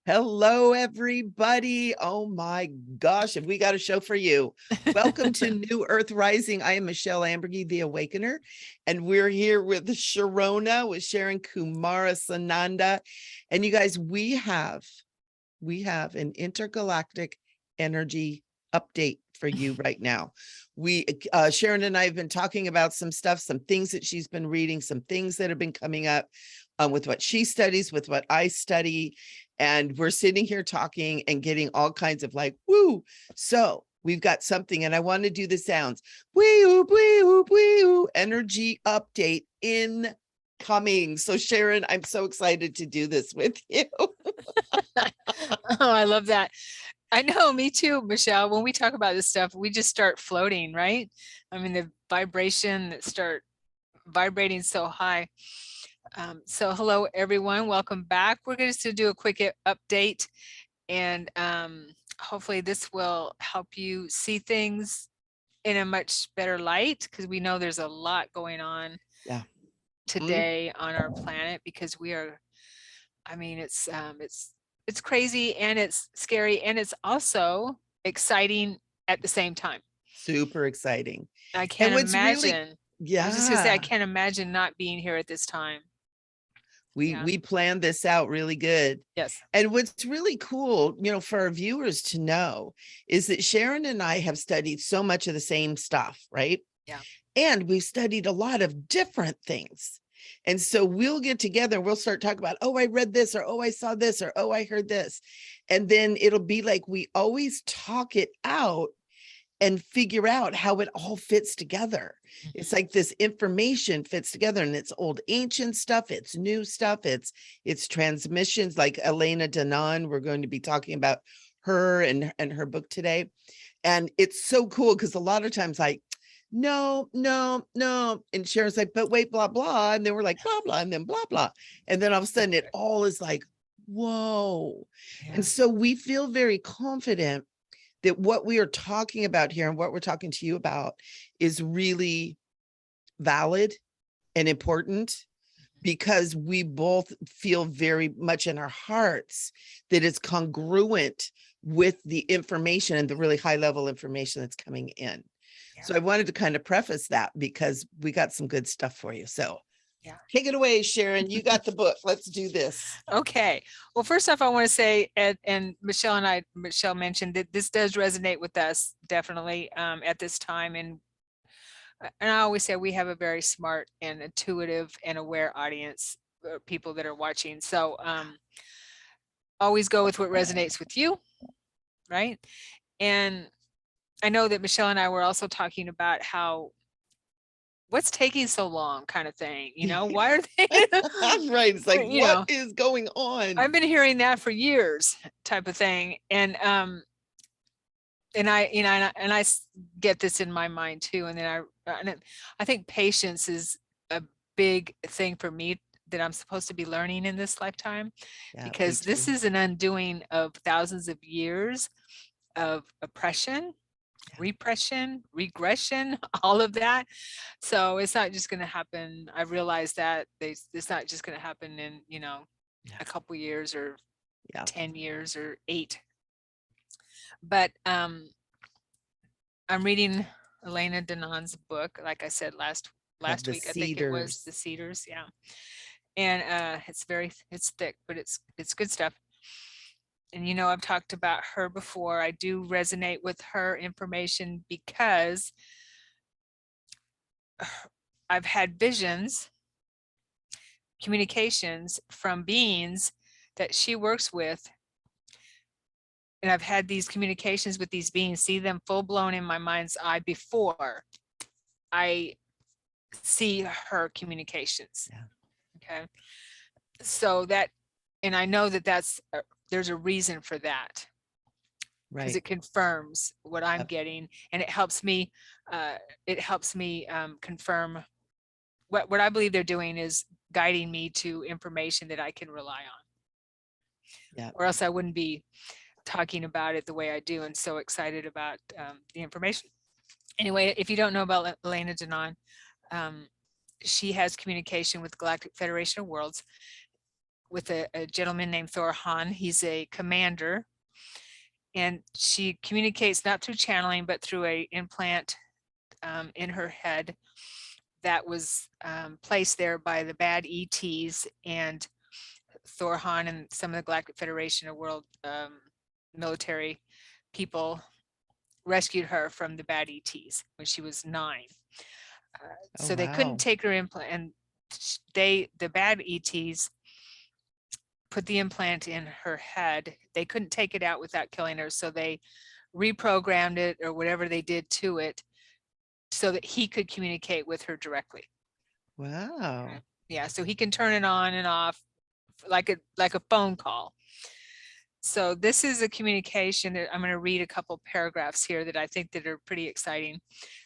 Hello, everybody. Oh my gosh, have we got a show for you? Welcome to New Earth Rising. I am Michele Ambergy, the Awakener, and we're here with Sharona, with Sharon Kumara Sananda. And you guys, we have an intergalactic energy update for you right now. Sharon and I have been talking about some stuff, some things that she's been reading, some things that have been coming up with what she studies, with what I study. And we're sitting here talking and getting all kinds of like, woo. So we've got something, and I want to do the sounds. Wee, wee, wee, energy update incoming. So Sharon, I'm so excited to do this with you. Oh, I love that. I know, me too, Michele. When we talk about this stuff, we just start floating, right? I mean, the vibration that start vibrating so high. So hello, everyone. Welcome back. We're going to do a quick update, and hopefully this will help you see things in a much better light, because we know there's a lot going on today on our planet, because we are, I mean, it's crazy and it's scary and it's also exciting at the same time. Super exciting. I can't imagine. Yeah. I was just gonna say, I can't imagine not being here at this time. We planned this out really good. Yes. And what's really cool, for our viewers to know, is that Sharon and I have studied so much of the same stuff, right? Yeah. And we've studied a lot of different things. And so we'll get together and we'll start talking about, oh, I read this, or oh, I saw this, or oh, I heard this. And then it'll be like we always talk it out and figure out how it all fits together. It's like this information fits together, and it's old ancient stuff, it's new stuff, it's transmissions, like Elena Danaan. We're going to be talking about her and her book today. And it's so cool because a lot of times like, no. And Sharon's like, but wait, blah, blah. And then we're like, blah, blah, and then blah, blah. And then all of a sudden it all is like, whoa. Yeah. And so we feel very confident that what we are talking about here and what we're talking to you about is really valid and important, because we both feel very much in our hearts that it's congruent with the information and the really high level information that's coming in. Yeah. So I wanted to kind of preface that because we got some good stuff for you. So yeah, take it away, Sharon. You got the book. Let's do this. Okay. Well, first off, I want to say, and Michele mentioned that this does resonate with us definitely at this time. And I always say we have a very smart and intuitive and aware audience, people that are watching. So always go with what resonates with you, right? And I know that Michele and I were also talking about how, what's taking so long, kind of thing, why are they right? It's like, what is going on? I've been hearing that for years, type of thing. And I get this in my mind too. And then I think patience is a big thing for me that I'm supposed to be learning in this lifetime, because this is an undoing of thousands of years of oppression, repression, regression, all of that. So it's not just going to happen. I realized that it's not just going to happen in, a couple years or 10 years or 8. But I'm reading Elena Danaan's book, like I said last week. I think it was The Cedars. Yeah. And it's thick, but it's good stuff. And I've talked about her before. I do resonate with her information because I've had visions, communications from beings that she works with. And I've had these communications with these beings, see them full blown in my mind's eye before I see her communications. Yeah. Okay. So and I know that there's a reason for that. Right. Because it confirms what I'm getting, and it helps me confirm what I believe they're doing is guiding me to information that I can rely on. Yeah. Or else I wouldn't be talking about it the way I do and so excited about the information. Anyway, if you don't know about Elena Danaan, she has communication with Galactic Federation of Worlds, with a gentleman named Thor Han. He's a commander, and she communicates not through channeling, but through a implant in her head that was placed there by the bad ETs, and Thor Han and some of the Galactic Federation of World military people rescued her from the bad ETs when she was 9. So they couldn't take her implant, and the bad ETs put the implant in her head. They couldn't take it out without killing her, so they reprogrammed it or whatever they did to it so that he could communicate with her directly. Wow. Yeah, so he can turn it on and off like a phone call. So this is a communication that I'm going to read a couple paragraphs here that I think that are pretty exciting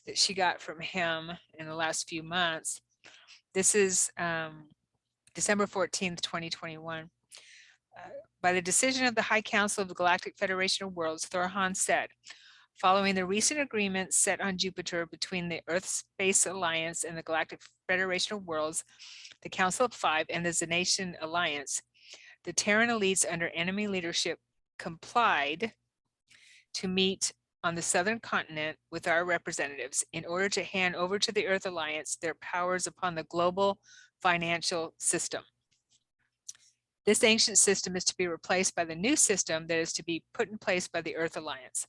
that she got from him in the last few months. This is December 14th, 2021. By the decision of the High Council of the Galactic Federation of Worlds, Thor Han said, following the recent agreement set on Jupiter between the Earth Space Alliance and the Galactic Federation of Worlds, the Council of Five, and the Zenation Alliance, the Terran elites under enemy leadership complied to meet on the southern continent with our representatives in order to hand over to the Earth Alliance their powers upon the global financial system. This ancient system is to be replaced by the new system that is to be put in place by the Earth Alliance.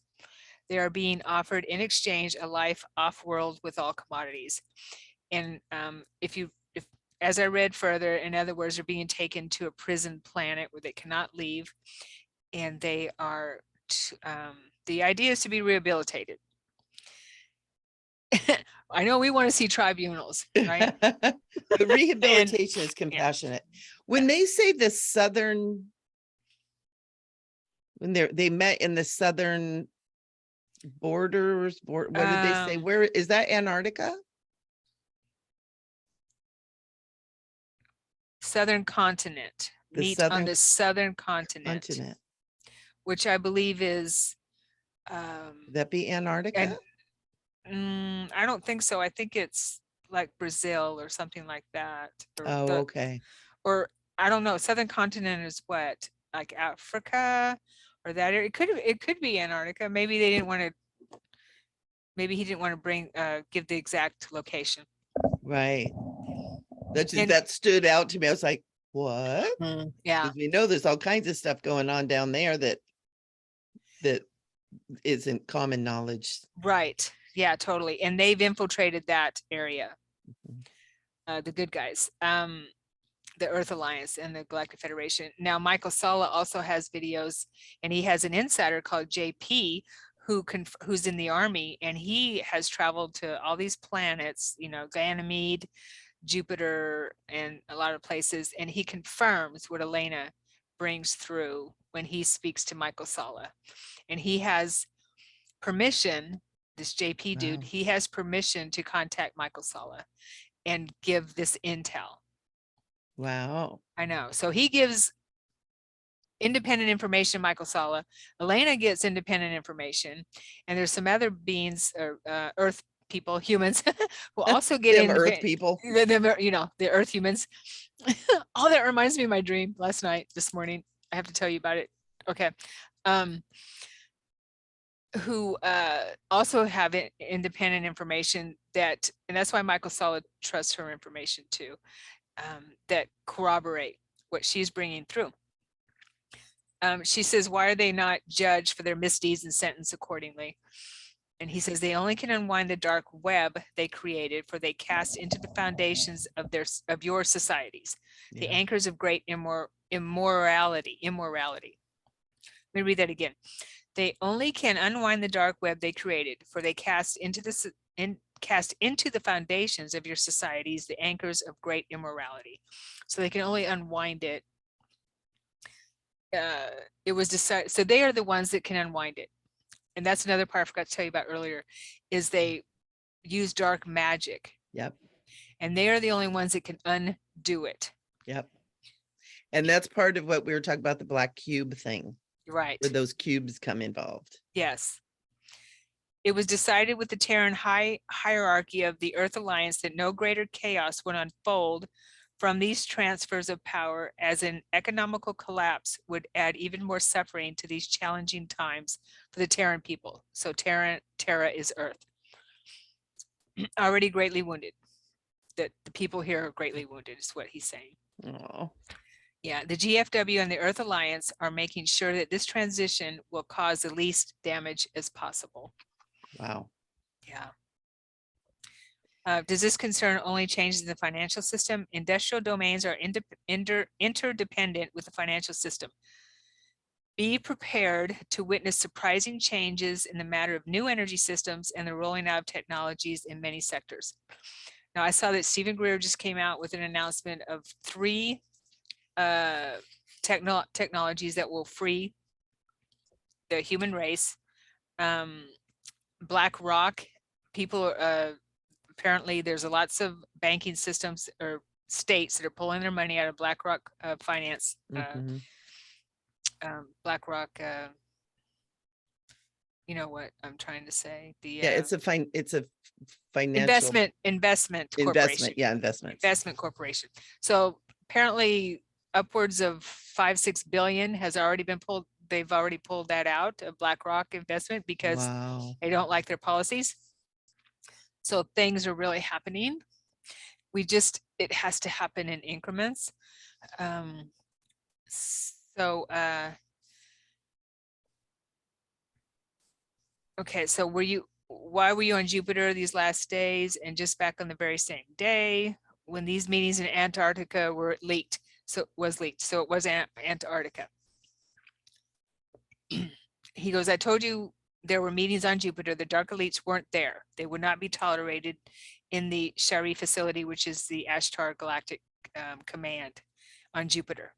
They are being offered in exchange a life off-world with all commodities. And as I read further, in other words, they're being taken to a prison planet where they cannot leave, and they are, the idea is to be rehabilitated. I know we want to see tribunals, right? The rehabilitation is compassionate. Yeah. When they say the southern, when they met in the southern borders, what did they say? Where is that? Antarctica? Southern continent. Meet on the southern continent, which I believe is that be Antarctica? I don't think so. I think it's like Brazil or something like that. Or okay. Or I don't know. Southern continent is what, like Africa or that area. It could be Antarctica. Maybe they didn't want to. Maybe he didn't want to bring give the exact location. Right. That stood out to me. I was like, what? Yeah. Because we know there's all kinds of stuff going on down there that isn't common knowledge. Right. Yeah, totally. And they've infiltrated that area. The good guys, the Earth Alliance and the Galactic Federation. Now, Michael Salla also has videos, and he has an insider called JP who's in the army, and he has traveled to all these planets, Ganymede, Jupiter, and a lot of places, and he confirms what Elena brings through when he speaks to Michael Salla. And he has permission, this JP dude, he has permission to contact Michael Salla and give this intel. Wow. I know. So he gives independent information, Michael Salla. Elena gets independent information. And there's some other beings, Earth people, humans, who also get them Earth people. The Earth humans. Oh, that reminds me of my dream last night, this morning. I have to tell you about it. Okay. Who also have independent information and that's why Michael Salla trusts her information too, that corroborate what she's bringing through. She says, why are they not judged for their misdeeds and sentenced accordingly? And he says, they only can unwind the dark web they created, for they cast into the foundations of your societies, the anchors of great immorality. Let me read that again. They only can unwind the dark web they created, for they cast into the foundations of your societies the anchors of great immorality. So they can only unwind it. It was decided, so they are the ones that can unwind it. And that's another part I forgot to tell you about earlier, is they use dark magic. Yep. And they are the only ones that can undo it. Yep. And that's part of what we were talking about, the black cube thing. Right. Where those cubes come involved. Yes. It was decided with the Terran hierarchy of the Earth Alliance that no greater chaos would unfold from these transfers of power, as an economical collapse would add even more suffering to these challenging times for the Terran people. So Terra is Earth. Already greatly wounded. That the people here are greatly wounded is what he's saying. Oh. Yeah, the GFW and the Earth Alliance are making sure that this transition will cause the least damage as possible. Wow. Yeah. Does this concern only changes in the financial system? Industrial domains are interdependent with the financial system. Be prepared to witness surprising changes in the matter of new energy systems and the rolling out of technologies in many sectors. Now, I saw that Stephen Greer just came out with an announcement of 3 technologies that will free the human race. BlackRock, people, apparently there's lots of banking systems or states that are pulling their money out of BlackRock finance. BlackRock, you know what I'm trying to say? It's a financial investment corporation. Investment corporation. So apparently upwards of 5-6 billion has already been pulled. They've already pulled that out of BlackRock investment because they don't like their policies. So things are really happening. It has to happen in increments. Okay, so why were you on Jupiter these last days and just back on the very same day when these meetings in Antarctica were leaked? So it was Antarctica. He goes, I told you there were meetings on Jupiter. The dark elites weren't there. They would not be tolerated in the Shari facility, which is the Ashtar Galactic Command on Jupiter,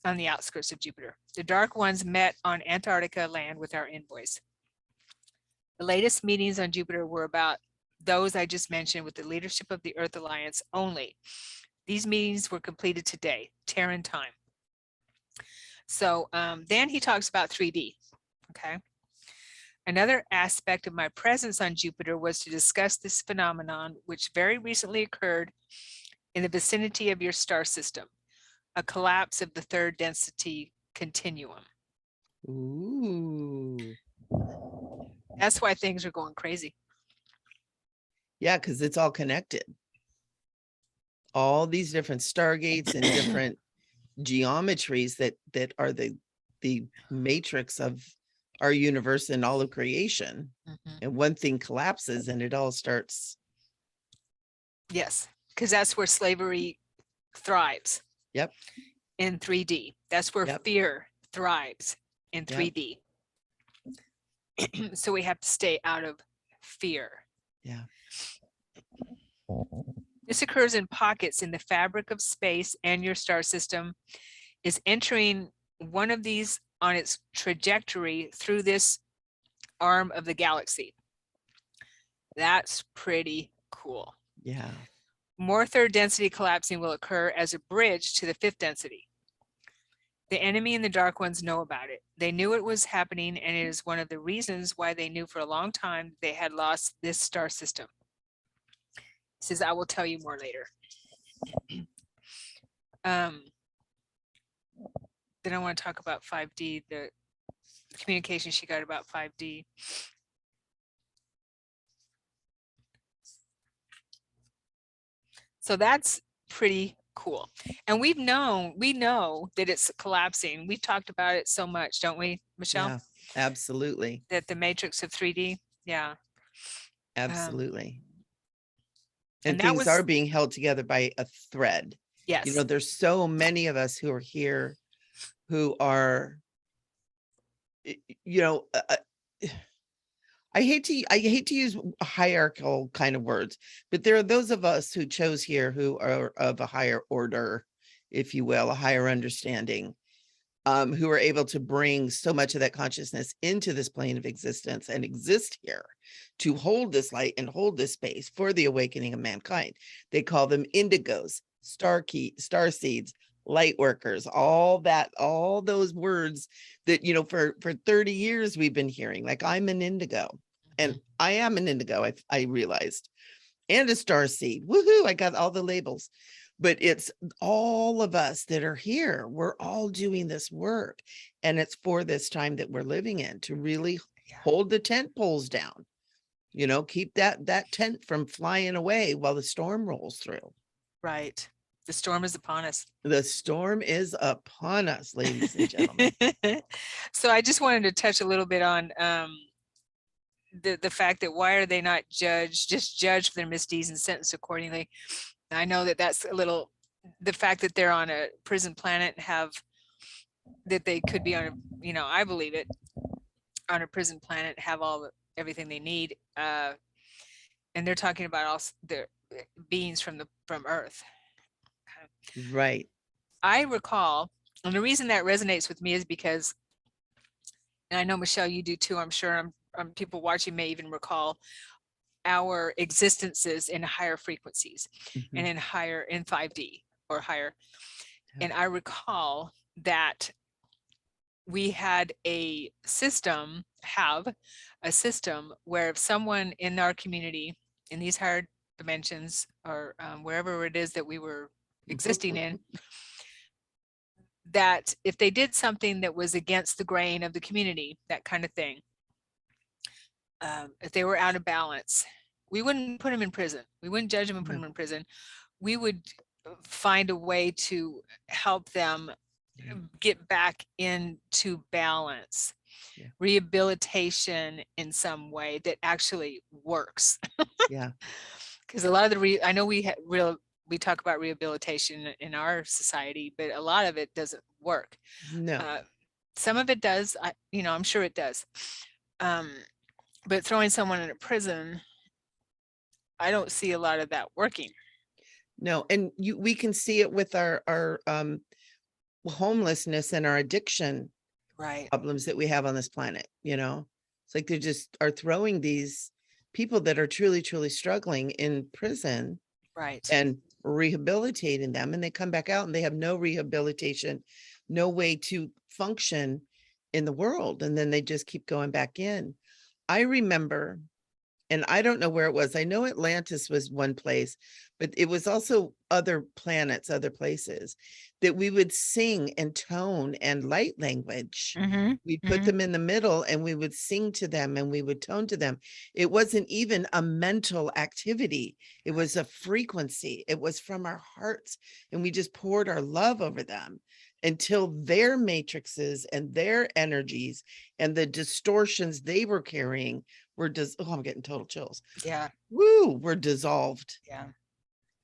on the outskirts of Jupiter. The dark ones met on Antarctica land with our envoys. The latest meetings on Jupiter were about those I just mentioned with the leadership of the Earth Alliance only. These meetings were completed today, Terran time. So then he talks about 3D, okay? Another aspect of my presence on Jupiter was to discuss this phenomenon, which very recently occurred in the vicinity of your star system, a collapse of the third density continuum. Ooh. That's why things are going crazy. Yeah, because it's all connected. All these different stargates and different geometries that are the matrix of our universe and all of creation. And one thing collapses and it all starts. Yes, because that's where slavery thrives. Yep. In 3D. That's where fear thrives in 3D. So we have to stay out of fear. Yeah. This occurs in pockets in the fabric of space, and your star system is entering one of these on its trajectory through this arm of the galaxy. That's pretty cool. Yeah. More third density collapsing will occur as a bridge to the fifth density. The enemy and the dark ones know about it. They knew it was happening, and it is one of the reasons why they knew for a long time they had lost this star system. He says, I will tell you more later. Then I want to talk about 5D, the communication she got about 5D. So that's pretty cool. And we know that it's collapsing. We've talked about it so much, don't we, Michelle? Yeah, absolutely. That the matrix of 3D. Yeah. Absolutely. And things are being held together by a thread. Yes. You know, there's so many of us who are here who are, you know, I hate to use hierarchical kind of words, but there are those of us who chose here who are of a higher order, if you will, a higher understanding, who are able to bring so much of that consciousness into this plane of existence and exist here to hold this light and hold this space for the awakening of mankind. They call them indigos, star seeds, light workers, all those words that, you know, for 30 years we've been hearing, like I'm an indigo. And I am an indigo, I realized, and a star seed. Woohoo! I got all the labels. but it's all of us that are here. We're all doing this work, and it's for this time that we're living in to really hold the tent poles down, keep that tent from flying away while the storm rolls through. Right. The storm is upon us. The storm is upon us, ladies and gentlemen. So I just wanted to touch a little bit on the fact that why are they not judged for their misdeeds and sentenced accordingly? I know that that's a little, the fact that they're on a prison planet that they could be on a, I believe it, on a prison planet, have everything they need. And they're talking about also their beings from Earth. Right. I recall, and the reason that resonates with me is because, and I know Michelle, you do too, I'm sure people watching may even recall our existences in higher frequencies and in 5D or higher. And I recall that we had a system where if someone in our community in these higher dimensions or wherever it is that we were existing in, that if they did something that was against the grain of the community, that kind of thing, if they were out of balance, we wouldn't put them in prison. We wouldn't judge them and put them in prison. We would find a way to help them get back into balance, rehabilitation in some way that actually works. Yeah. Because a lot of I know we talk about rehabilitation in our society, but a lot of it doesn't work. No. Some of it does, I'm sure it does. But throwing someone in a prison, I don't see a lot of that working. No, and we can see it with our homelessness and our addiction problems that we have on this planet. It's like they just are throwing these people that are truly, truly struggling in prison, and rehabilitating them, and they come back out and they have no rehabilitation, no way to function in the world, and then they just keep going back in. I remember, and I don't know where it was. I know Atlantis was one place, but it was also other planets, other places that we would sing and tone and light language. We'd put them in the middle and we would sing to them and we would tone to them. It wasn't even a mental activity. It was a frequency. It was from our hearts. And we just poured our love over them until their matrices and their energies and the distortions they were carrying were I'm getting total chills. Yeah. Woo, were dissolved. Yeah.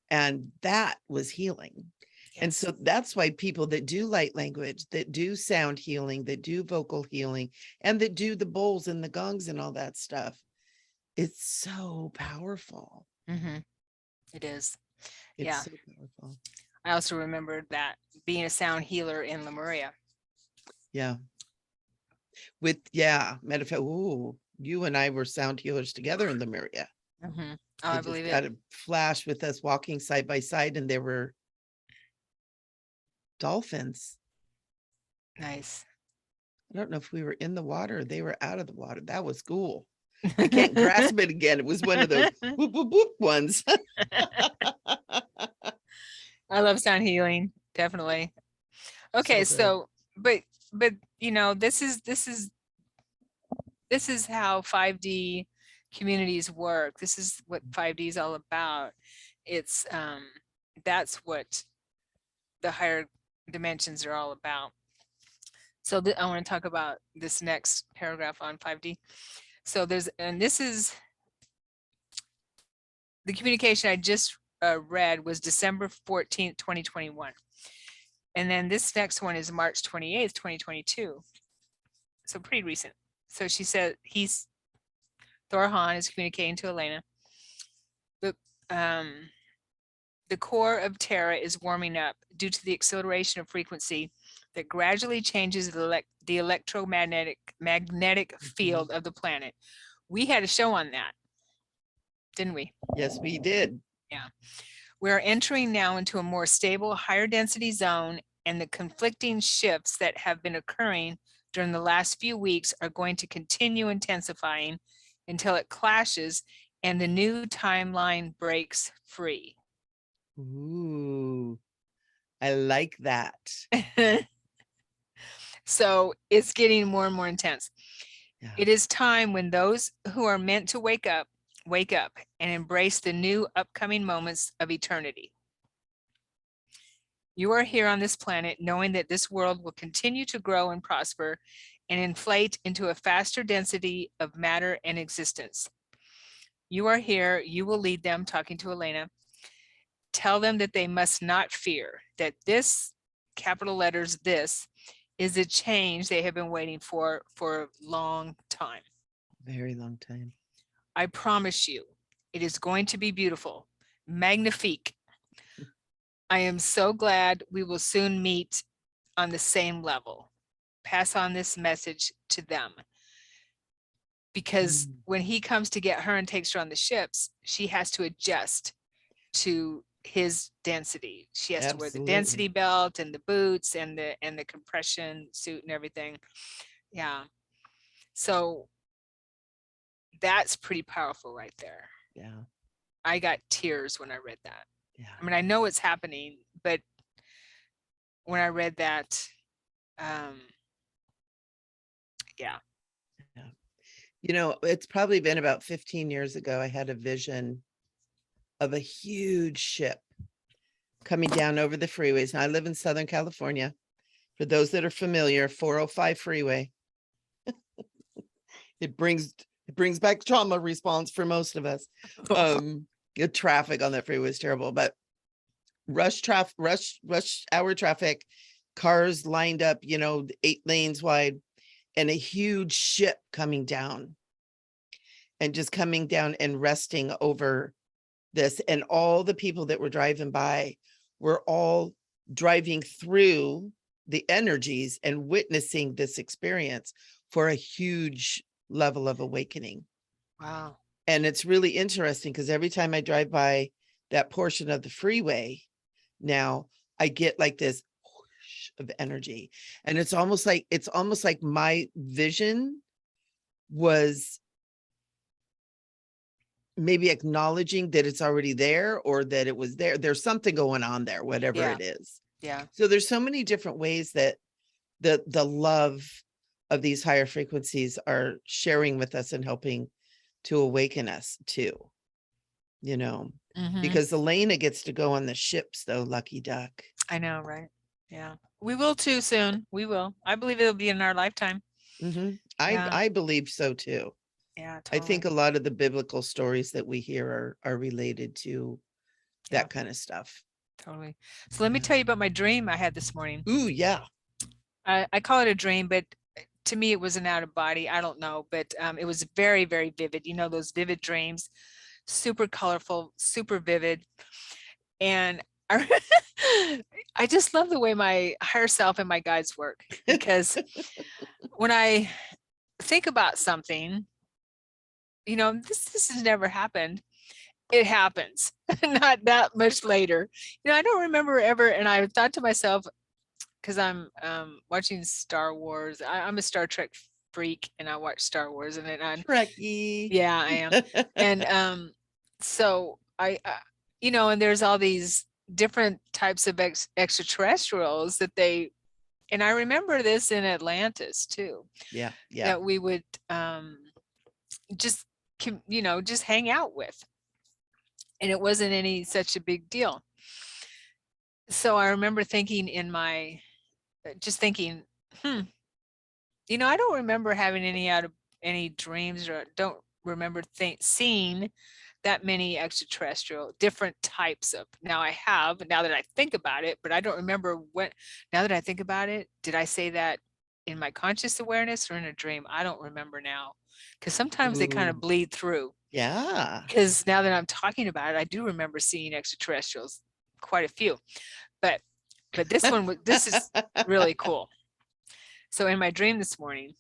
And that was healing. Yes. And so that's why people that do light language, that do sound healing, that do vocal healing, and that do the bowls and the gongs and all that stuff, it's so powerful. It is. It's so powerful. I also remembered that being a sound healer in Lemuria. Yeah. Ooh, you and I were sound healers together in Lemuria. I believe it. Got a flash with us walking side by side, and there were dolphins. Nice. I don't know if we were in the water or they were out of the water. That was cool. I can't grasp it again. It was one of those whoop, whoop, whoop ones. I love sound healing. Definitely. Okay. So but this is how 5D communities work. This is what 5D is all about. It's that's what the higher dimensions are all about. So I want to talk about this next paragraph on 5D. So this is the communication I just read was December 14th, 2021. And then this next one is March 28th, 2022. So pretty recent. So she said Thor Han is communicating to Elena. The core of Terra is warming up due to the acceleration of frequency that gradually changes the electromagnetic field of the planet. We had a show on that, didn't we? Yes, we did. Yeah. We're entering now into a more stable, higher density zone, and the conflicting shifts that have been occurring during the last few weeks are going to continue intensifying until it clashes and the new timeline breaks free. Ooh, I like that. So it's getting more and more intense. Yeah. It is time when those who are meant to wake up and embrace the new upcoming moments of eternity. You are here on this planet knowing that this world will continue to grow and prosper and inflate into a faster density of matter and existence. You are here, you will lead them, talking to Elena. Tell them that they must not fear, that this, capital letters, this, is a change they have been waiting for a long time. Very long time. I promise you, it is going to be beautiful, magnifique. I am so glad we will soon meet on the same level. Pass on this message to them. Because when he comes to get her and takes her on the ships, she has to adjust to his density. She has to wear the density belt and the boots and the compression suit and everything. Yeah. So that's pretty powerful right there. Yeah. I got tears when I read that. Yeah. I mean, I know it's happening, but when I read that, yeah. Yeah. You know, it's probably been about 15 years ago. I had a vision of a huge ship coming down over the freeways. Now, I live in Southern California. For those that are familiar, 405 freeway. it brings back trauma response for most of us. The traffic on that freeway is terrible, but rush hour traffic, cars lined up, 8 lanes wide, and a huge ship coming down and just coming down and resting over this. And all the people that were driving by were all driving through the energies and witnessing this experience for a huge level of awakening. Wow. And it's really interesting because every time I drive by that portion of the freeway now, I get like this whoosh of energy. And it's almost like my vision was maybe acknowledging that it's already there or that it was there. There's something going on there, whatever it is. Yeah. So there's so many different ways that the love of these higher frequencies are sharing with us and helping to awaken us too, because Elena gets to go on the ships though. Lucky duck. I know, right? Yeah. We will too soon. We will. I believe it'll be in our lifetime. I believe so too. Yeah, I think a lot of the biblical stories that we hear are related to that kind of stuff. Totally. So let me tell you about my dream I had this morning. Ooh, yeah. I call it a dream, but to me it was an out of body. I don't know, but it was very, very vivid. You know, those vivid dreams, super colorful, super vivid. And I just love the way my higher self and my guides work, because when I think about something, this has never happened. It happens not that much later. I don't remember ever. And I thought to myself, because I'm watching Star Wars. I'm a Star Trek freak, and I watch Star Wars, and Trekkie. Yeah, I am. And so I and there's all these different types of extraterrestrials that and I remember this in Atlantis too. Yeah. That we would just hang out with, and it wasn't any such a big deal. So I remember thinking I don't remember having any dreams, or don't remember seeing that many extraterrestrial different types of. Now I have, now that I think about it, but I don't remember now that I think about it, did I say that in my conscious awareness or in a dream? I don't remember now, because sometimes they kind of bleed through. Yeah. Because now that I'm talking about it, I do remember seeing extraterrestrials, quite a few, but this is really cool. So in my dream this morning,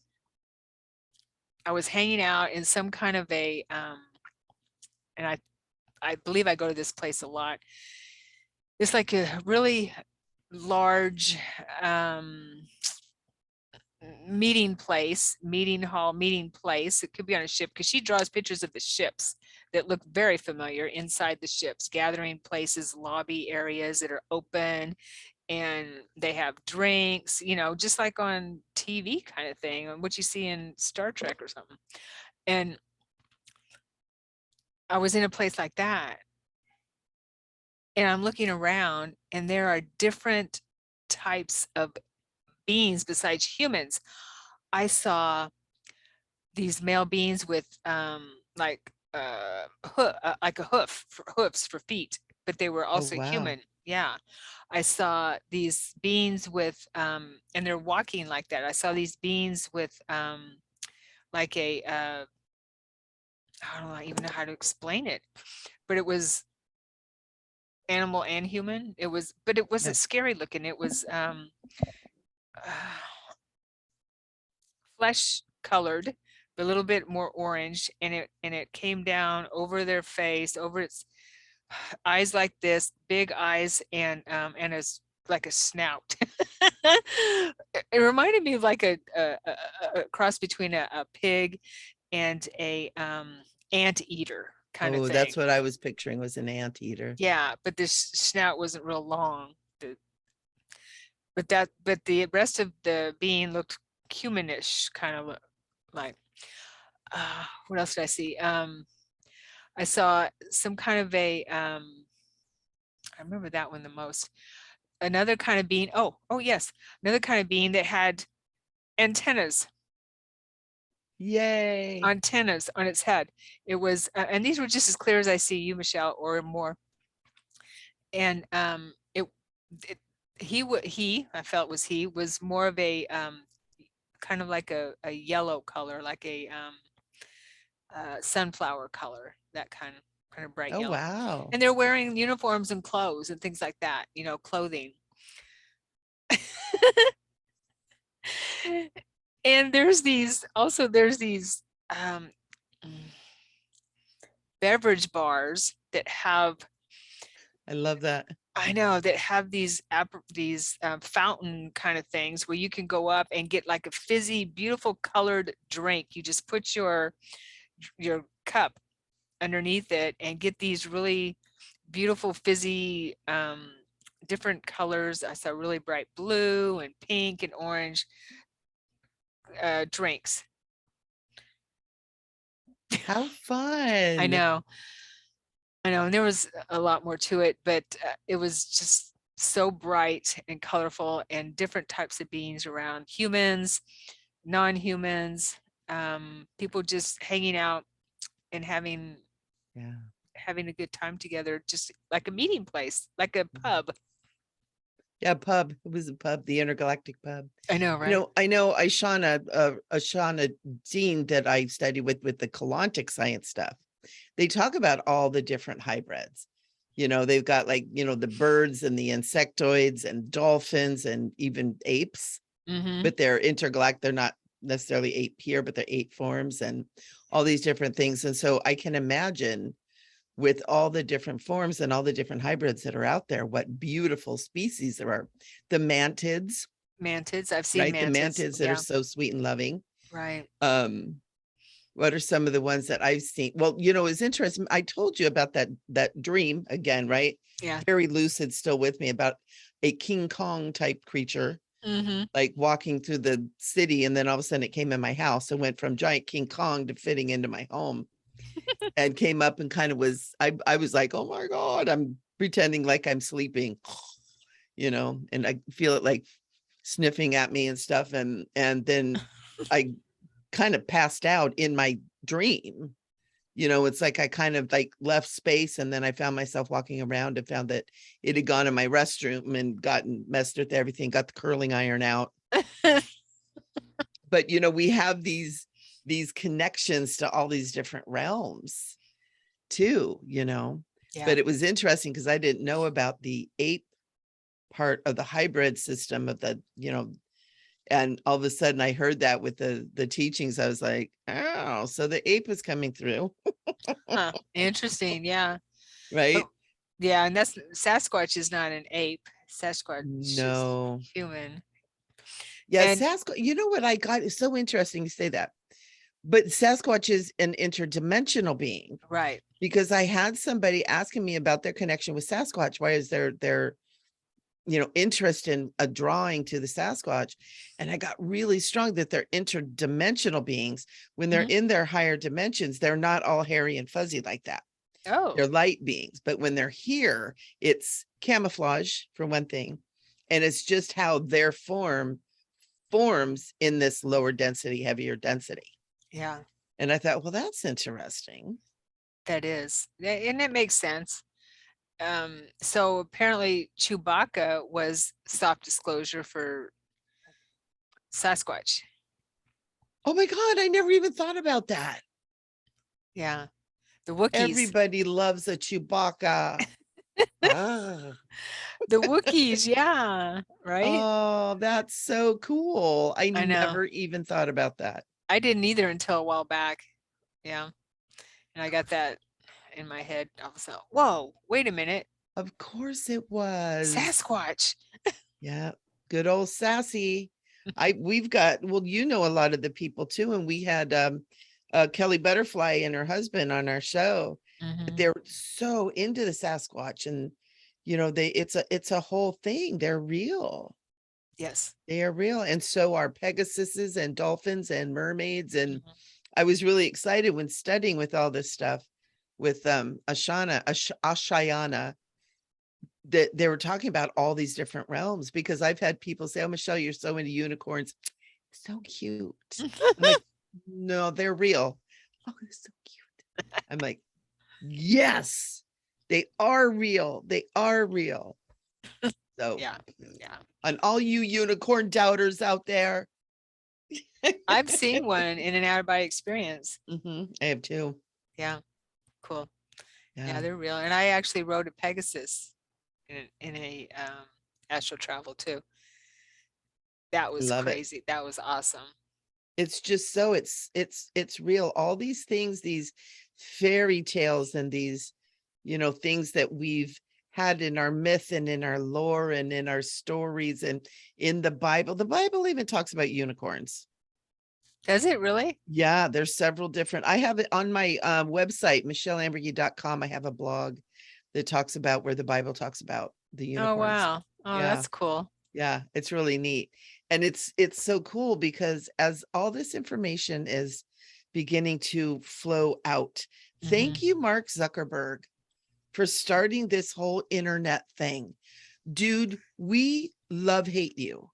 I was hanging out in some kind of a, and I believe I go to this place a lot. It's like a really large meeting hall. It could be on a ship, because she draws pictures of the ships that look very familiar inside the ships, gathering places, lobby areas that are open, and they have drinks, you know, just like on TV kind of thing, on what you see in Star Trek or something. And I was in a place like that, and I'm looking around, and there are different types of beings besides humans. I saw these male beings with like like a hoofs for feet, but they were also human. Yeah. I saw these beings with and they're walking like that. I saw these beings with like a I don't even know how to explain it, but it was animal and human. It was, but it wasn't scary looking. It was flesh colored, but a little bit more orange, and it came down over their face, over its eyes like this, big eyes, and a like a snout. It reminded me of like a cross between a pig and a anteater kind of thing. That's what I was picturing, was an anteater. Yeah, but this snout wasn't real long. But the rest of the being looked humanish, kind of like what else did I see? I saw some kind of a I remember that one the most. Another kind of being, oh yes, another kind of being that had antennas. Yay. Antennas on its head. It was and these were just as clear as I see you, Michelle, or more. And he I felt was more of a kind of like a yellow color, like a sunflower color, that kind of bright yellow. Wow. And they're wearing uniforms and clothes and things like that, you know, clothing. And there's these beverage bars that have, I love that. I know, that have these fountain kind of things where you can go up and get like a fizzy, beautiful colored drink. You just put your cup underneath it and get these really beautiful fizzy different colors. I saw really bright blue and pink and orange drinks. How fun. I know, and there was a lot more to it, but it was just so bright and colorful, and different types of beings around, humans, non-humans, people just hanging out and having a good time together, just like a meeting place, like a pub. Yeah, pub. It was a pub, the Intergalactic pub. I know, right? I know Ashana Dean that I study with the Galactic science stuff. They talk about all the different hybrids. You know, they've got like, you know, the birds and the insectoids and dolphins and even apes, but they're intergalactic. They're not necessarily ape here, but they're ape forms and all these different things. And so I can imagine, with all the different forms and all the different hybrids that are out there, what beautiful species there are. The mantids. I've seen mantids. The mantids that are so sweet and loving. Right. What are some of the ones that I've seen? Well, you know, it's interesting. I told you about that dream again, right? Yeah. Very lucid, still with me, about a King Kong type creature, like walking through the city. And then all of a sudden it came in my house and went from giant King Kong to fitting into my home. And came up and kind of was, I was like, oh my God, I'm pretending like I'm sleeping, you know, and I feel it like sniffing at me and stuff. And then I kind of passed out in my dream. You know, it's like I kind of like left space, and then I found myself walking around and found that it had gone in my restroom and gotten messed with everything, got the curling iron out. But, you know, we have these connections to all these different realms too, you know. But it was interesting because I didn't know about the ape part of the hybrid system of the, you know, and all of a sudden I heard that with the teachings. I was like, oh, so the ape is coming through. Interesting. Yeah. Right. Oh, yeah. And that's, Sasquatch is not an ape. Sasquatch is human. Yeah. Sasquatch, you know what I got? It's so interesting you say that. But Sasquatch is an interdimensional being. Right. because I had somebody asking me about their connection with Sasquatch. Why is their interest in a drawing to the Sasquatch? And I got really strong that they're interdimensional beings. When they're in their higher dimensions, they're not all hairy and fuzzy like that. Oh, They're light beings, but when they're here, it's camouflage for one thing. And it's just how their forms in this lower density, heavier density. yeah, And I thought, well, that's interesting. that is. And it makes sense. So apparently Chewbacca was soft disclosure for Sasquatch. Oh my God, I never even thought about that. Yeah. The Wookiees. Everybody loves a Chewbacca. The Wookiees, yeah, right? Oh, that's so cool. I know. never even thought about that. I didn't either until a while back. Yeah. And I got that in my head. I was like, whoa, wait a minute. Of course it was. Sasquatch. Yeah. Good old Sassy. We've got, well, a lot of the people too. And we had Kelly Butterfly and her husband on our show. They're so into the Sasquatch, and it's a whole thing. They're real. Yes. They are real. And so are Pegasuses and dolphins and mermaids. And I was really excited when studying with all this stuff with Ashayana, that they were talking about all these different realms, because I've had people say, oh, Michelle, you're so into unicorns. So cute. I'm like, no, they're real. Oh, they're so cute. I'm like, yes, they are real. They are real. So yeah. And all you unicorn doubters out there. I've seen one in an out-of-body experience. I have too. Yeah. Cool. Yeah, they're real. And I actually rode a Pegasus in a astral travel too. That was crazy. That was awesome. It's just so it's real. All these things, these fairy tales and these, things that we've had in our myth and in our lore and in our stories and in the Bible. The Bible even talks about unicorns. Does it really? Yeah, there's several different. I have it on my website, micheleambergy.com. I have a blog that talks about where the Bible talks about the unicorns. Oh, wow. Oh, yeah. That's cool. Yeah, it's really neat. And it's so cool because as all this information is beginning to flow out, thank you, Mark Zuckerberg, for starting this whole internet thing. Dude, we hate you.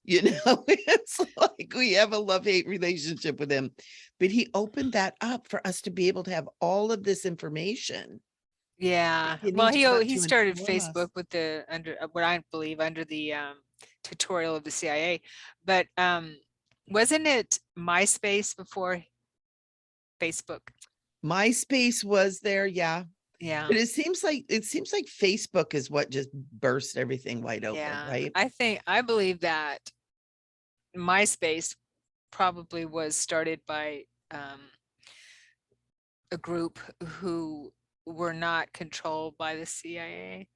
It's like we have a love-hate relationship with him, but he opened that up for us to be able to have all of this information. Yeah. Well, he started Facebook with the what I believe under the tutorial of the CIA, but wasn't it MySpace before Facebook? MySpace was there, yeah. Yeah. But it seems like Facebook is what just burst everything wide open, right? I believe that MySpace probably was started by a group who were not controlled by the CIA,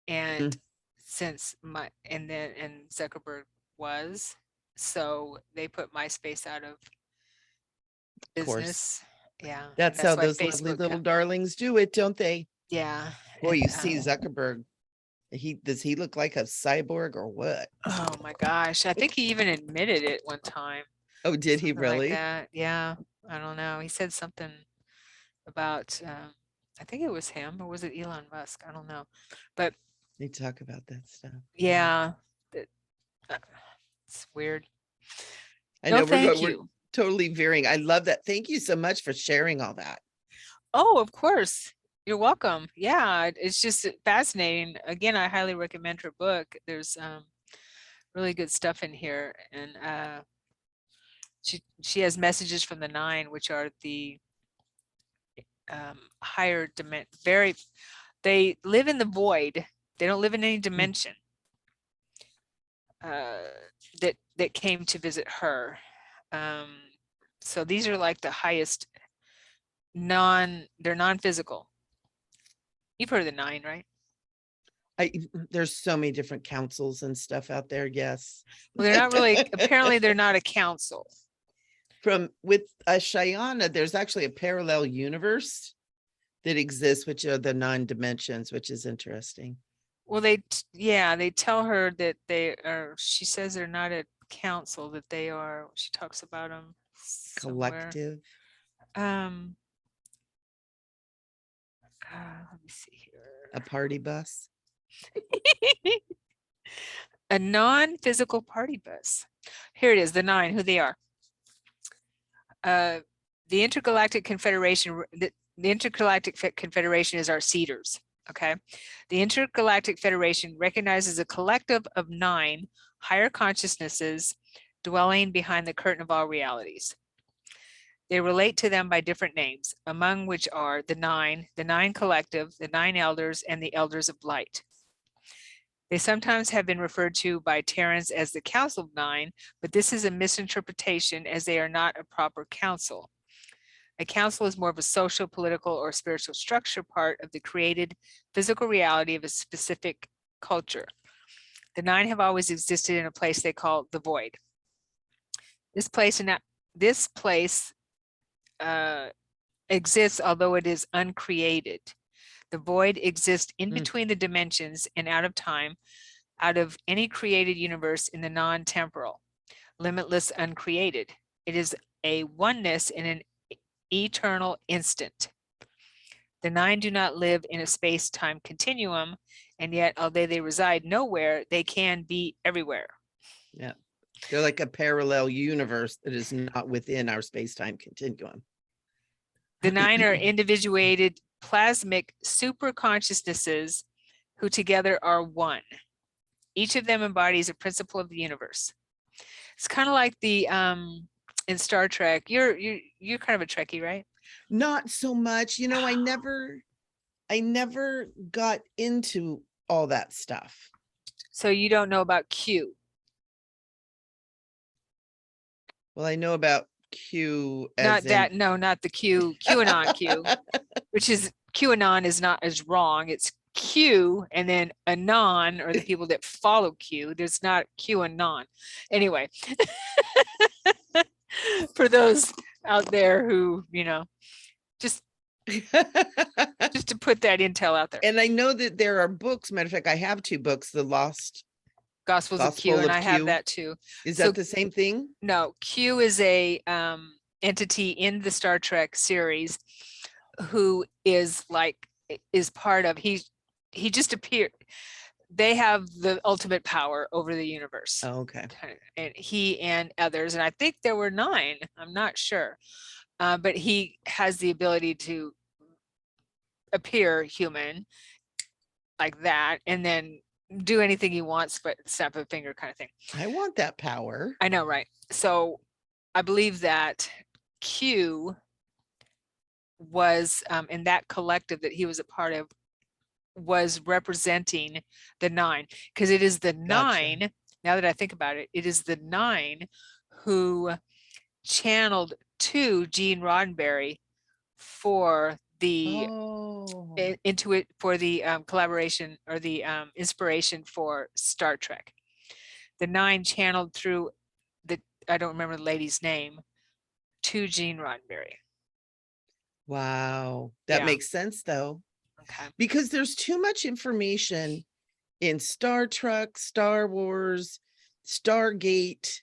and since Zuckerberg was, so they put MySpace out of business. Yeah, that's how those lovely little darlings do it, don't they? Yeah. Boy, you see Zuckerberg. Does he look like a cyborg or what? Oh my gosh, I think he even admitted it one time. Oh, did he really? Like that. Yeah, I don't know. He said something about I think it was him, or was it Elon Musk? I don't know, but they talk about that stuff. Yeah, it's weird. I know we're totally veering. I love that. Thank you so much for sharing all that. Oh, of course. You're welcome. Yeah, it's just fascinating. Again, I highly recommend her book. There's really good stuff in here, and she has messages from the 9, which are the higher dimension. They live in the void. They don't live in any dimension. That came to visit her. So these are like the highest they're non-physical. You've heard of the 9, right? There's so many different councils and stuff out there. Yes. Well, they're not really, apparently they're not a council. With Shayana, there's actually a parallel universe that exist, which are the 9 dimensions, which is interesting. Well, they tell her that they are, she says they're not a council, that they are, she talks about them somewhere. Collective. Let me see here. A party bus. A non-physical party bus. Here it is, the 9, who they are. The Intergalactic Confederation, the Intergalactic Confederation is our seeders. Okay. The Intergalactic Federation recognizes a collective of 9 higher consciousnesses dwelling behind the curtain of all realities. They relate to them by different names, among which are the 9 Collective, the 9 Elders, and the Elders of Light. They sometimes have been referred to by Terrans as the Council of 9, but this is a misinterpretation as they are not a proper council. A council is more of a social, political, or spiritual structure part of the created physical reality of a specific culture. The 9 have always existed in a place they call the void. This place exists, although it is uncreated. The void exists in between the dimensions and out of time, out of any created universe in the non-temporal, limitless, uncreated. It is a oneness in an eternal instant. The 9 do not live in a space-time continuum, and yet, although they reside nowhere, they can be everywhere. Yeah, they're like a parallel universe that is not within our space-time continuum. The 9 are individuated plasmic super consciousnesses who together are one. Each of them embodies a principle of the universe. It's kind of like the in Star Trek. You're kind of a Trekkie, right? Not so much. You know, I never got into all that stuff. So you don't know about Q? Well, I know about Q. Not that, no, not the Q, QAnon Q, which is, QAnon is not as wrong. It's Q, and then Anon are the people that follow Q. There's not QAnon. Anyway, for those out there who, you know, just to put that intel out there. And I know that there are books. Matter of fact, I have 2 books, The Lost Gospels of Q, and I have that too. Is that the same thing? No, Q is a entity in the Star Trek series who is part of, he just appeared. They have the ultimate power over the universe. Oh, okay. And he and others, and I think there were 9, I'm not sure, but he has the ability to appear human like that, and then do anything he wants but snap a finger kind of thing. I want that power. I know, right? So I believe that Q was in that collective that he was a part of, was representing the 9, because it is the 9, gotcha. Now that I think about it, it is the 9 who channeled to Gene Roddenberry for the for the collaboration, or the inspiration for Star Trek. The 9 channeled through the, I don't remember the lady's name, to Gene Roddenberry. Wow, that makes sense though. Okay. Because there's too much information in Star Trek, Star Wars, Stargate,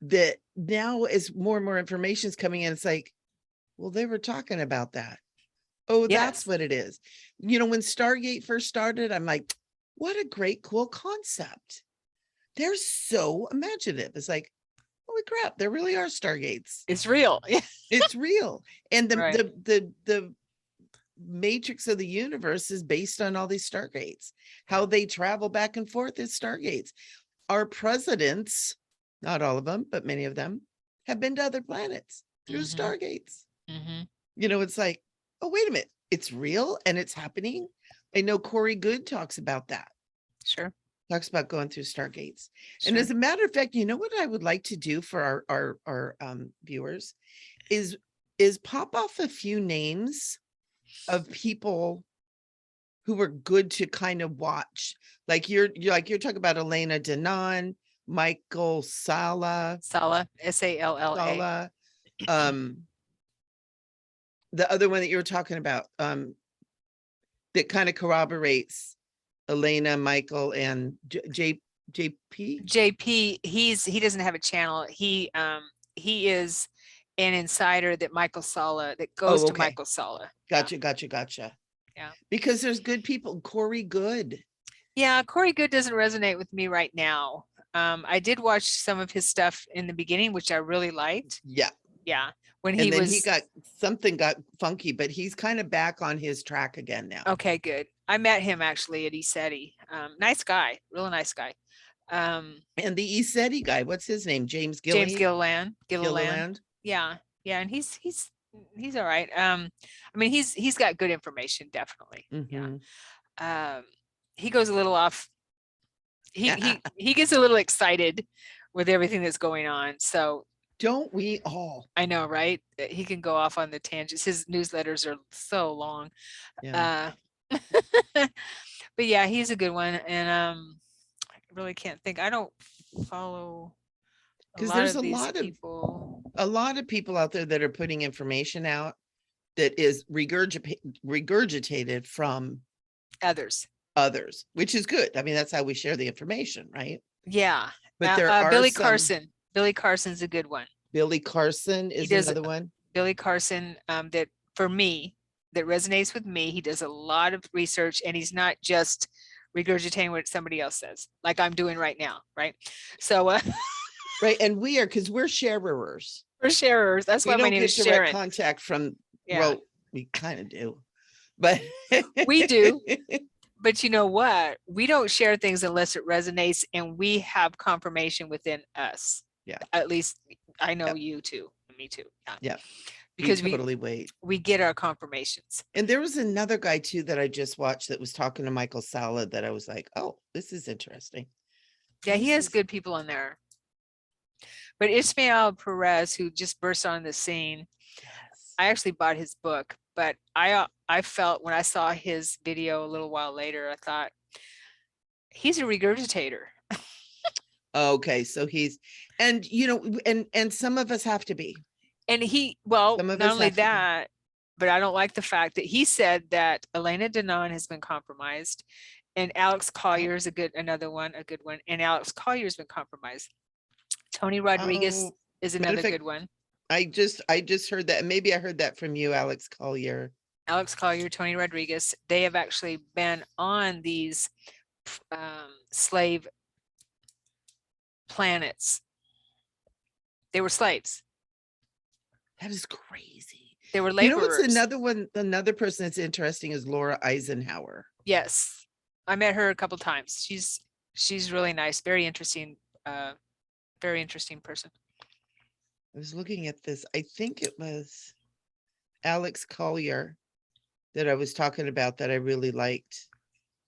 that now as more and more information is coming in, it's like, well, they were talking about that. Oh, yes. That's what it is. You know, when Stargate first started, I'm like, what a great, cool concept. They're so imaginative. It's like, holy crap, there really are Stargates. It's real. It's real. And right. the matrix of the universe is based on all these Stargates. How they travel back and forth is Stargates. Our presidents, not all of them, but many of them, have been to other planets through Stargates. You know, it's like, oh, wait a minute, it's real and it's happening. I know Corey Good talks about that. Sure. Talks about going through Stargates. Sure. And as a matter of fact, you know what I would like to do for our viewers is pop off a few names of people who were good to kind of watch. Like you're talking about Elena Danaan, Michael Salla, Salla, S-A-L-L-A. Salla, the other one that you were talking about, that kind of corroborates Elena, Michael, and JP. He doesn't have a channel. He is an insider that Michael Sala, that goes to Michael Sala. Gotcha. Yeah. Because there's good people. Corey Good. Yeah, Corey Good doesn't resonate with me right now. I did watch some of his stuff in the beginning, which I really liked. Yeah. When he got funky, but he's kind of back on his track again now. Okay, good. I met him actually at ESETI. Nice guy, real nice guy. And the ESETI guy, what's his name? James Gilliland. Yeah, and he's all right. I mean, he's got good information, definitely. Yeah. He goes a little off. He gets a little excited with everything that's going on. So don't we all? I know, right? He can go off on the tangents. His newsletters are so long. Yeah. But yeah, he's a good one. And I really can't think. I don't follow because there's a lot of people out there that are putting information out that is regurgitated from others, which is good. I mean, that's how we share the information, right? Yeah. But there are Billy Carson. Billy Carson's a good one. Billy Carson is another one. Billy Carson, that for me, that resonates with me. He does a lot of research, and he's not just regurgitating what somebody else says, like I'm doing right now, right? So right, and because we're sharers. We're sharers. That's why my name is Sharon. Direct contact from, well, we kind of do, but we do. But you know what? We don't share things unless it resonates and we have confirmation within us. Yeah. At least I know you too. Me too. Yeah. Because we get our confirmations. And there was another guy too that I just watched that was talking to Michael Sala that I was like, oh, this is interesting. Yeah, he has good people on there. But Ismael Perez, who just burst on the scene, I actually bought his book, but I felt when I saw his video a little while later, I thought he's a regurgitator. Okay, so he's, and you know, and some of us have to be. And not only that, but I don't like the fact that he said that Elena Danaan has been compromised, and Alex Collier is a good one, and Alex Collier has been compromised. Tony Rodriguez is another good one. I just heard that. Maybe I heard that from you, Alex Collier. Alex Collier, Tony Rodriguez. They have actually been on these slave planets. They were slaves. That is crazy. They were laborers. You know what's another person that's interesting is Laura Eisenhower. Yes. I met her a couple times. She's really nice, very interesting person. I was looking at this. I think it was Alex Collier that I was talking about that I really liked.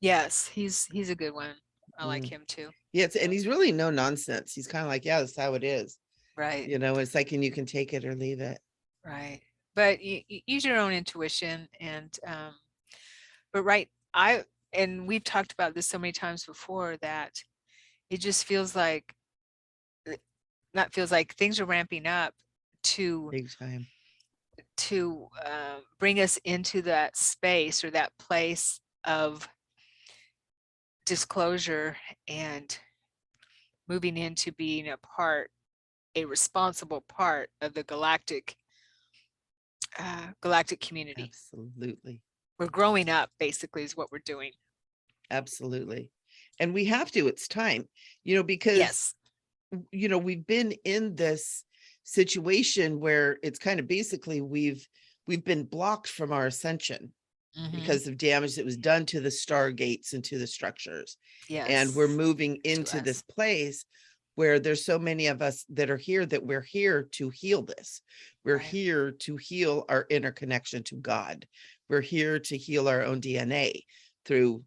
Yes, he's a good one. I like him too. Yes, and he's really no nonsense. He's kind of like, yeah, that's how it is. Right. You know, it's like, and you can take it or leave it. Right. But you use your own intuition, and but and we've talked about this so many times before that it just feels like things are ramping up to big time to bring us into that space or that place of disclosure and moving into being a responsible part of the galactic community. Absolutely. We're growing up, basically, is what we're doing. Absolutely. And we have to, it's time, because, we've been in this situation where it's kind of basically we've been blocked from our ascension because of damage that was done to the stargates and to the structures. Yes. And we're moving into this place where there's so many of us that are here that we're here to heal this. We're here to heal our interconnection to God. We're here to heal our own DNA through,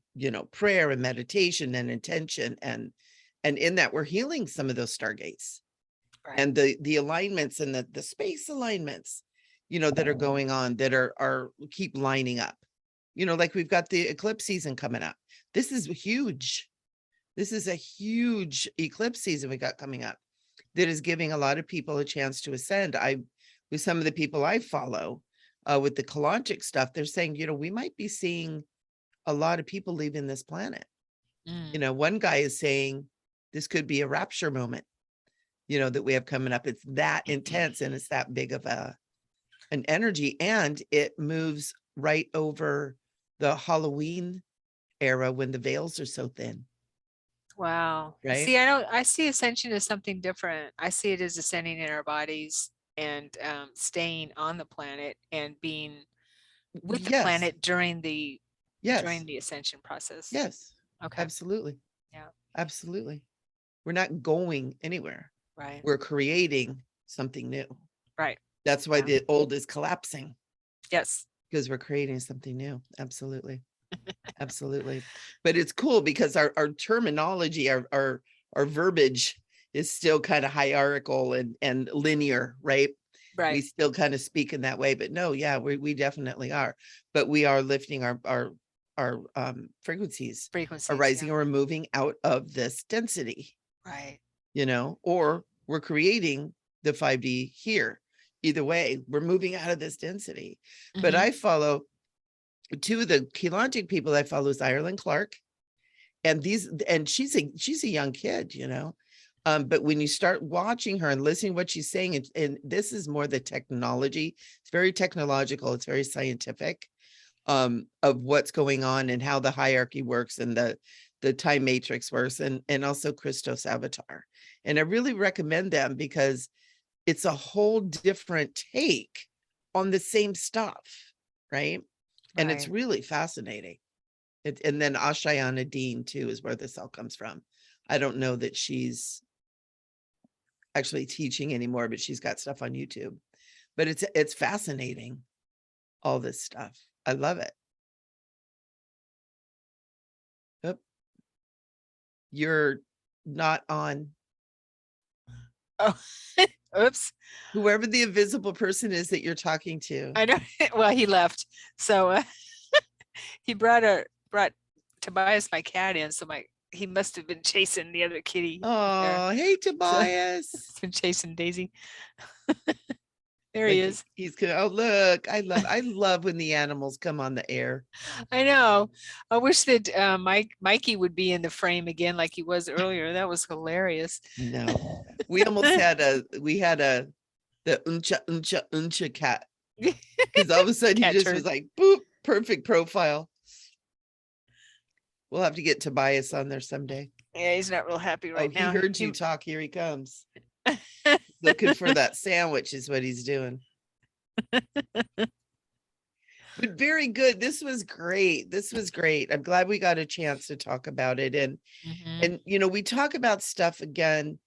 prayer and meditation and intention. And in that we're healing some of those stargates and the alignments and the space alignments, that are going on that are keep lining up, like we've got the eclipse season coming up. This is huge. This is a huge eclipse season we got coming up that is giving a lot of people a chance to ascend. With some of the people I follow, with the Galactic stuff, they're saying, we might be seeing a lot of people leaving this planet. One guy is saying this could be a rapture moment, that we have coming up. It's that intense and it's that big of an energy, and it moves right over the Halloween era when the veils are so thin. Wow. Right. See, I see ascension as something different. I see it as ascending in our bodies and staying on the planet and being with the planet during the ascension process. Yes. Okay. Absolutely. Yeah. Absolutely. We're not going anywhere. Right. We're creating something new. Right. That's why the old is collapsing. Yes. Because we're creating something new. Absolutely. Absolutely. But it's cool because our terminology, our verbiage is still kind of hierarchical and linear, right? Right. We still kind of speak in that way, but no, yeah, we definitely are. But we are lifting our frequencies are rising, or we're moving out of this density. Right. Or we're creating the 5D here. Either way, we're moving out of this density. But I follow two of the Galactic people I follow is Ireland Clark. And she's a young kid, but when you start watching her and listening to what she's saying, and this is more the technology, it's very technological, it's very scientific, of what's going on and how the hierarchy works and the time matrix works, and also Christos Avatar. And I really recommend them because it's a whole different take on the same stuff, right? And it's really fascinating. And then Ashayana Dean too is where this all comes from. I don't know that she's actually teaching anymore, but she's got stuff on YouTube. But it's fascinating, all this stuff. I love it. Oh, you're not on. Oh, oops. Whoever the invisible person is that you're talking to. I know. Well, he left. So he brought Tobias, my cat, in. So he must have been chasing the other kitty. Oh, hey, Tobias. So he's been chasing Daisy. There he is. He's gonna, oh, look, I love when the animals come on the air. I know. I wish that Mikey would be in the frame again like he was earlier. That was hilarious. No, we almost had the uncha cat, because all of a sudden he just was like, boop, perfect profile. We'll have to get Tobias on there someday. Yeah, he's not real happy right now. He heard you talk. Here he comes. Looking for that sandwich is what he's doing. But very good. This was great. I'm glad we got a chance to talk about it. And we talk about stuff again.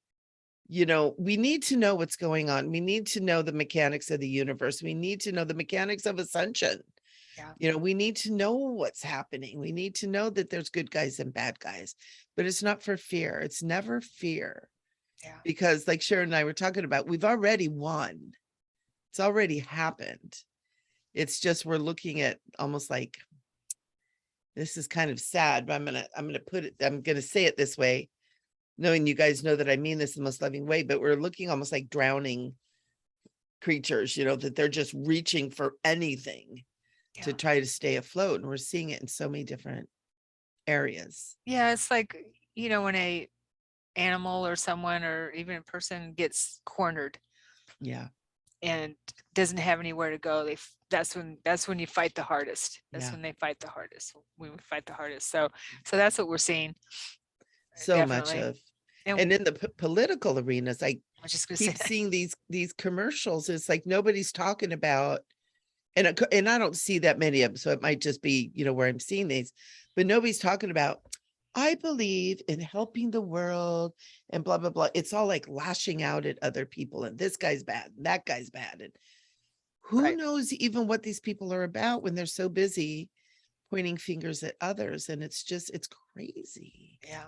We need to know what's going on. We need to know the mechanics of the universe. We need to know the mechanics of ascension. Yeah. We need to know what's happening. We need to know that there's good guys and bad guys, but it's not for fear. It's never fear. Yeah. Because like Sharon and I were talking about, we've already won. It's already happened. It's just, we're looking at almost like, this is kind of sad, but I'm going to say it this way, knowing you guys know that I mean this in the most loving way, but we're looking almost like drowning creatures, that they're just reaching for anything to try to stay afloat. And we're seeing it in so many different areas. Yeah. It's like, when a animal or someone or even a person gets cornered. Yeah. And doesn't have anywhere to go. That's when you fight the hardest. That's when they fight the hardest. When we fight the hardest. So that's what we're seeing. So definitely. Much of. And in the political arenas, I just keep seeing these commercials. It's like nobody's talking about, and I don't see that many of them, so it might just be, where I'm seeing these, but nobody's talking about, I believe in helping the world and blah, blah, blah. It's all like lashing out at other people, and this guy's bad, and that guy's bad. And who knows even what these people are about when they're so busy pointing fingers at others. And it's crazy. Yeah.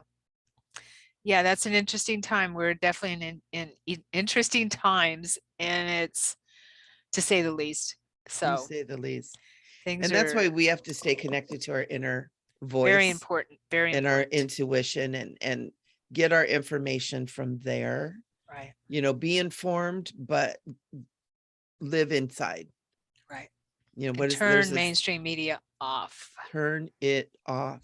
Yeah, that's an interesting time. We're definitely in interesting times, and it's, to say the least. So, to say the least. And that's why we have to stay connected to our inner voice. Very important. Very and important. Our intuition, and get our information from there. Right. Be informed, but live inside. Right. You know, And turn mainstream media off. Turn it off.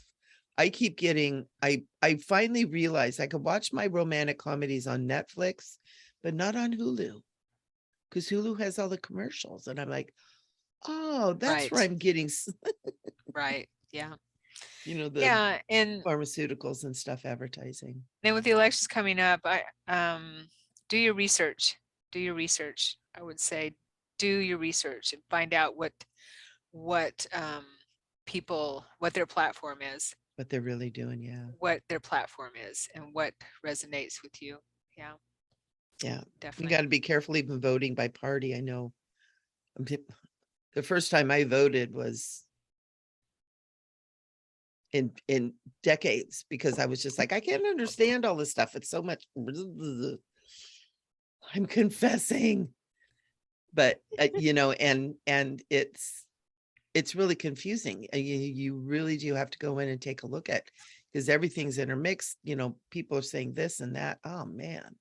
I keep getting, I finally realized I could watch my romantic comedies on Netflix, but not on Hulu, because Hulu has all the commercials. And I'm like, oh, that's where I'm getting, right. Yeah. you know, the and pharmaceuticals and stuff advertising. And with the elections coming up, do your research. Do your research. I would say do your research and find out what people, what their platform is. What they're really doing, yeah. What their platform is and what resonates with you. Yeah. Yeah, definitely. You got to be careful even voting by party. I know the first time I voted was in decades, because I was just like, I can't understand all this stuff. It's so much. I'm confessing, but you know, and it's really confusing. You really do have to go in and take a look at, because everything's intermixed. You know, people are saying this and that. Oh man.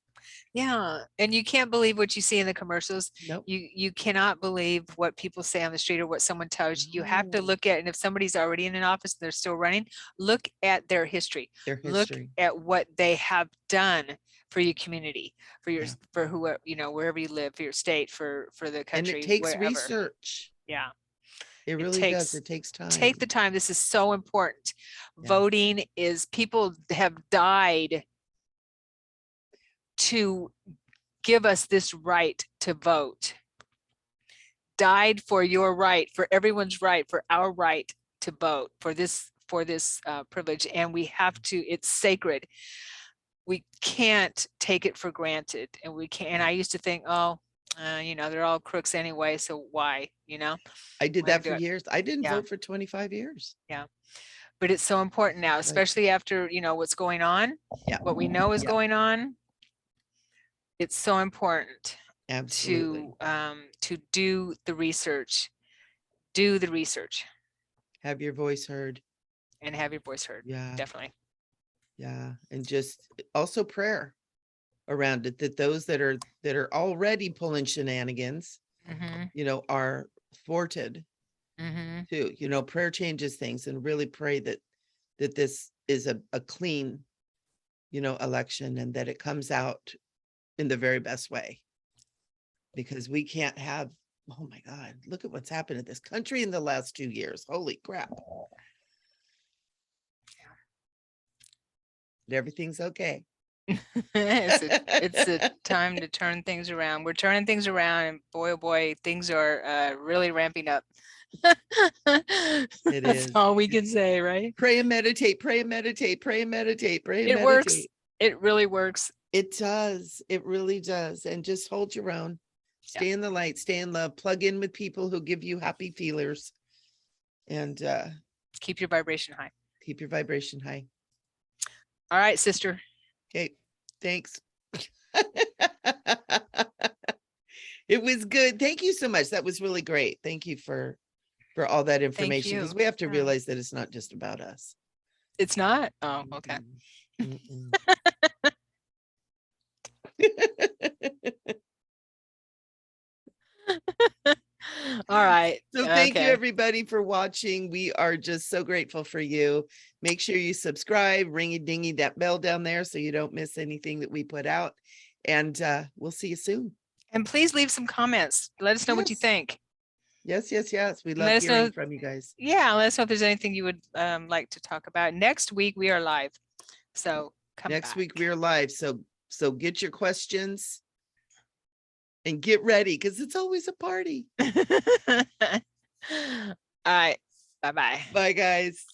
Yeah, and you can't believe what you see in the commercials. Nope. You cannot believe what people say on the street or what someone tells you. You have to look at, and if somebody's already in an office and they're still running, look at their history. Look at what they have done for your community, for your for whoever, you know, wherever you live, for your state, for the country. And it takes wherever. research. Yeah. It really does. It takes time. Take the time. This is so important. Voting is, people have died to give us this right to vote. Died for your right, for everyone's right, for our right to vote, for this privilege. And we have to, it's sacred. We can't take it for granted. And we can't, and I used to think, oh, you know, they're all crooks anyway, so why, you know? I did that for years. I didn't vote for 25 years. Yeah. But it's so important now, especially after, you know, what's going on, what we know is going on. It's so important to do the research. Do the research. Have your voice heard. And have your voice heard. Yeah. Definitely. Yeah. And just also prayer around it, that those that are already pulling shenanigans, you know, are thwarted too. You know, prayer changes things, and really pray that this is a clean, you know, election, and that it comes out in the very best way, because we can't have, oh my God, look at what's happened in this country in the last 2 years. Holy crap. But everything's okay. it's a time to turn things around. We're turning things around, and boy, oh boy, things are really ramping up. That's all we can say, right? Pray and meditate, pray and meditate, pray and meditate, pray and meditate. It works. It really works. It does. It really does. And just hold your own. Stay in the light, stay in love, plug in with people who give you happy feelers. And keep your vibration high. Keep your vibration high. All right, sister. Okay. Thanks. It was good. Thank you so much. That was really great. Thank you for all that information, because we have to realize that it's not just about us. It's not? Oh, okay. All right. So thank you everybody for watching. We are just so grateful for you. Make sure you subscribe, ring-a-dingy that bell down there so you don't miss anything that we put out. And we'll see you soon. And please leave some comments. Let us know what you think. Yes. We love hearing from you guys. Yeah, let us know if there's anything you would like to talk about. Next week we are live. So come back. Next week we are live. So get your questions and get ready, because it's always a party. All right. Bye-bye. Bye, guys.